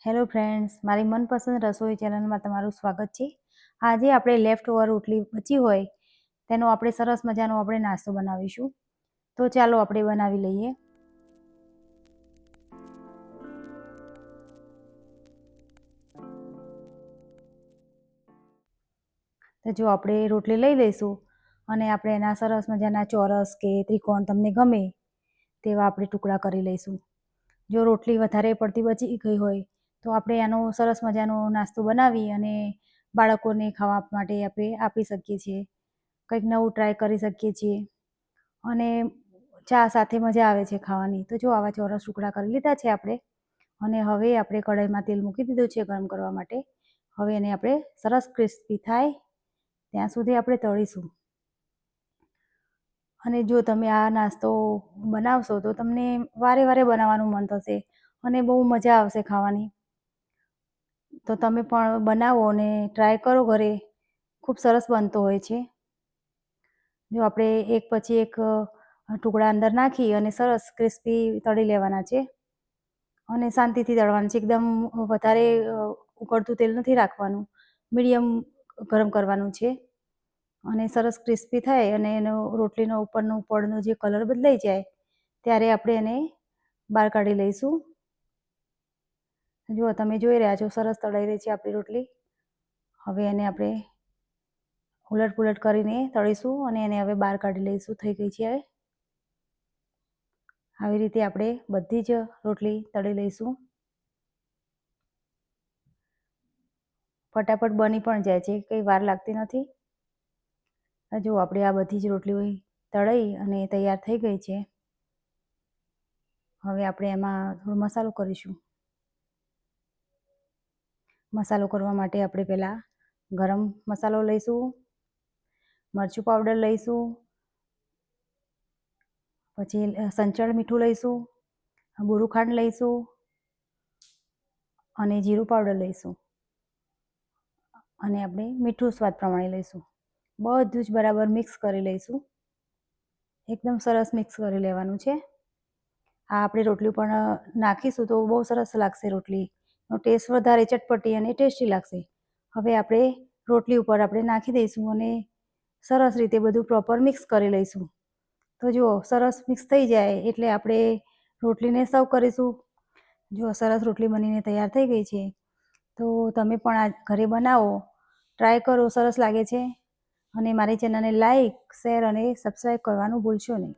Hello friends, મારી મનપસંદ રસોઈ ચેનલમાં તમારું સ્વાગત છે. આજે આપણે લેફ્ટ ઓવર રોટલી બચી હોય તેનો આપણે સરસ મજાનો આપણે નાસ્તો બનાવીશું. તો ચાલો આપણે બનાવી લઈએ. તો જો આપણે રોટલી લઈ લઈશું અને આપણે એના સરસ મજાના ચોરસ કે ત્રિકોણ તમને ગમે તેવા આપણે ટુકડા કરી લઈશું. જો રોટલી વધારે પડતી બચી ગઈ હોય તો આપણે એનો સરસ મજાનો નાસ્તો બનાવી અને બાળકોને ખાવા માટે આપણે આપી શકીએ છીએ. કંઈક નવું ટ્રાય કરી શકીએ છીએ અને ચા સાથે મજા આવે છે ખાવાની. તો જો આવા ચોરસ ટુકડા કરી લીધા છે આપણે અને હવે આપણે કઢાઈમાં તેલ મૂકી દીધું છે ગરમ કરવા માટે. હવે એને આપણે સરસ ક્રિસ્પી થાય ત્યાં સુધી આપણે તળીશું. અને જો તમે આ નાસ્તો બનાવશો તો તમને વારે વારે બનાવવાનું મન થશે અને બહુ મજા આવશે ખાવાની. તો તમે પણ બનાવો અને ટ્રાય કરો ઘરે. ખૂબ સરસ બનતો હોય છે. જો આપણે એક પછી એક ટુકડા અંદર નાખી અને સરસ ક્રિસ્પી તળી લેવાના છે અને શાંતિથી તળવાનું છે. એકદમ વધારે ઉકળતું તેલ નથી રાખવાનું, મીડિયમ ગરમ કરવાનું છે અને સરસ ક્રિસ્પી થાય અને એનો રોટલીનો ઉપરનો પડનો જે કલર બદલાઈ જાય ત્યારે આપણે એને બહાર કાઢી લઈશું. જુઓ, તમે જોઈ રહ્યા છો સરસ તળાઈ રહી છે આપણી રોટલી. હવે એને આપણે ઉલટ પુલટ કરીને તળીશું અને એને હવે બહાર કાઢી લઈશું. થઈ ગઈ છે. આવી રીતે આપણે બધી જ રોટલી તળી લઈશું. ફટાફટ બની પણ જાય છે, કંઈ વાર લાગતી નથી. જો આપણે આ બધી જ રોટલીઓ તળાઈ અને તૈયાર થઈ ગઈ છે. હવે આપણે એમાં થોડો મસાલો કરીશું. મસાલો કરવા માટે આપણે પહેલાં ગરમ મસાલો લઈશું, મરચું પાવડર લઈશું, પછી સંચળ મીઠું લઈશું, બોરું ખાંડ લઈશું અને જીરું પાવડર લઈશું અને આપણે મીઠું સ્વાદ પ્રમાણે લઈશું. બધું જ બરાબર મિક્સ કરી લઈશું. એકદમ સરસ મિક્સ કરી લેવાનું છે. આ આપણે રોટલી પણ નાખીશું તો બહુ સરસ લાગશે. રોટલીનો ટેસ્ટ વધારે ચટપટી અને ટેસ્ટી લાગશે. હવે આપણે રોટલી ઉપર આપણે નાખી દઈશું અને સરસ રીતે બધું પ્રોપર મિક્સ કરી લઈશું. તો જુઓ, સરસ મિક્સ થઈ જાય એટલે આપણે રોટલીને સર્વ કરીશું. જો સરસ રોટલી બનીને તૈયાર થઈ ગઈ છે. તો તમે પણ આ ઘરે બનાવો, ટ્રાય કરો, સરસ લાગે છે. અને મારી ચેનલને લાઈક, શેર અને સબસ્ક્રાઈબ કરવાનું ભૂલશો નહીં.